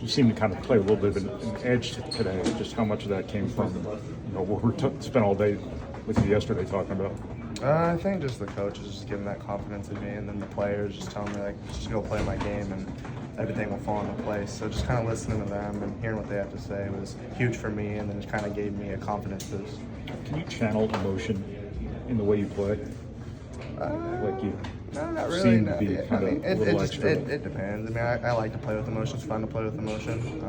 You seem to kind of play a little bit of an edge today. Just how much of that came from what we spent all day with you yesterday talking about? I think just the coaches just giving that confidence in me, and then the players just telling me like just go play my game and everything will fall into place. So just kind of listening to them and hearing what they have to say was huge for me, and then just kind of gave me a confidence boost. Can you channel emotion in the way you play? Like you No, not really. seem No. to be kind of a little extra. It depends. I mean, I like to play with emotion. It's fun to play with emotion.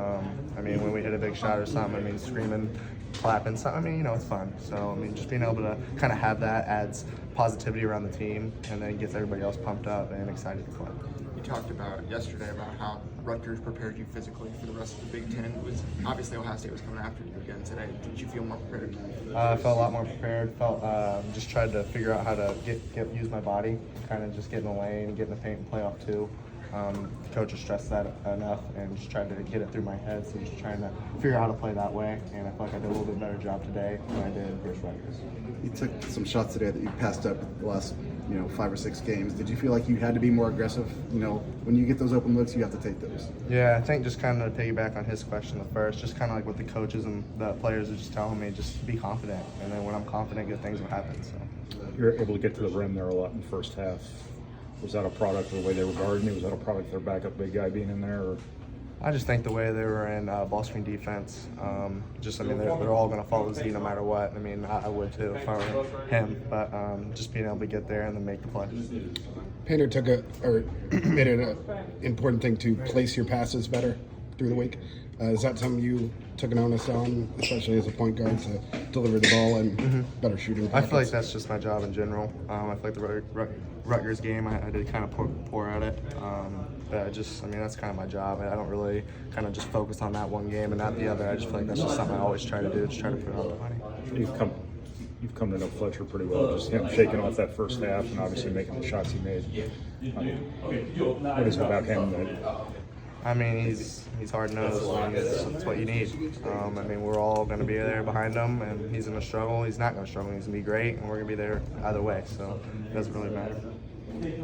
I mean, when we hit a big shot or something, I mean, screaming, clapping, something. I mean, it's fun. So, I mean, just being able to kind of have that adds positivity around the team, and then gets everybody else pumped up and excited to play. You talked about yesterday about how Rutgers prepared you physically for the rest of the Big Ten. It was obviously Ohio State was coming after you again today. Did you feel more prepared? I felt a lot more prepared. Just tried to figure out how to use my body, kind of just get in the lane, get in the paint, and play off too. The coach has stressed that enough, and just tried to get it through my head. So just trying to figure out how to play that way, and I feel like I did a little bit better job today than I did versus Rutgers. You took some shots today that you passed up the last 5 or 6 games. Did you feel like you had to be more aggressive? When you get those open looks, you have to take those. Yeah, I think just kind of to piggyback on his question the first, just kind of like what the coaches and the players are just telling me, just be confident, and then when I'm confident, good things will happen. So You're able to get to the rim there a lot in the first half. Was that a product of the way they were guarding you? Was that a product of their backup big guy being in there? Or? I just think the way they were in ball screen defense, I mean, they're all going to follow Z no matter what. I mean, I would too if I were him, but just being able to get there and then make the play. Painter made it an important thing to place your passes better through the week. Is that something you took an onus on, especially as a point guard, to deliver the ball and better shooting I feel like that's just my job in general. I feel like the Rutgers game, I did kind of pour at it. I mean, that's kind of my job. I don't really kind of just focus on that one game and not the other. I just feel like that's just something I always try to do, just try to put it on the money. You've come to know Fletcher pretty well, just him shaking off that first half and obviously making the shots he made. What is it about him that? I mean, he's hard-nosed. I mean, it's what you need. I mean, we're all going to be there behind him, and he's going to struggle. He's not going to struggle. He's going to be great, and we're going to be there either way. So it doesn't really matter.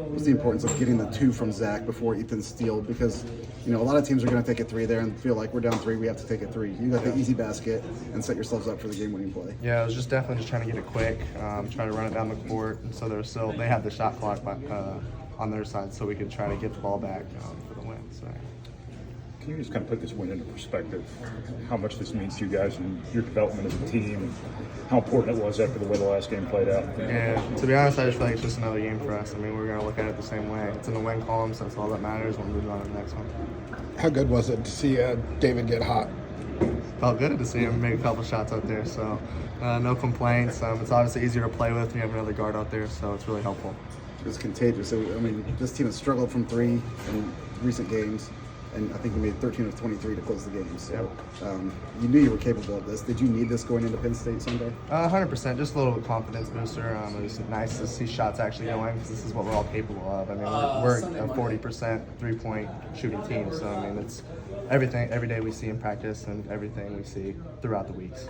What's the importance of getting the 2 from Zach before Ethan Steele? Because a lot of teams are going to take a 3 there and feel like we're down 3, we have to take a 3. You got the easy basket and set yourselves up for the game-winning play. Yeah, I was just definitely just trying to get it quick, trying to run it down the court, and so they had the shot clock on their side, so we could try to get the ball back for the win. So. Can you just kind of put this win into perspective? How much this means to you guys and your development as a team? How important it was after the way the last game played out? Yeah, to be honest, I just feel like it's just another game for us. I mean, we're going to look at it the same way. It's in the win column, so that's all that matters. We'll move on to the next one. How good was it to see David get hot? Felt good to see him make a couple shots out there, so no complaints. It's obviously easier to play with when you have another guard out there, so it's really helpful. It's contagious. I mean, this team has struggled from 3 in recent games, and I think you made 13 of 23 to close the game. So you knew you were capable of this. Did you need this going into Penn State Sunday? 100%. Just a little bit confidence booster. It was nice to see shots actually going, because this is what we're all capable of. I mean, we're a 40% three-point shooting team. So, I mean, it's everything, every day we see in practice and everything we see throughout the weeks.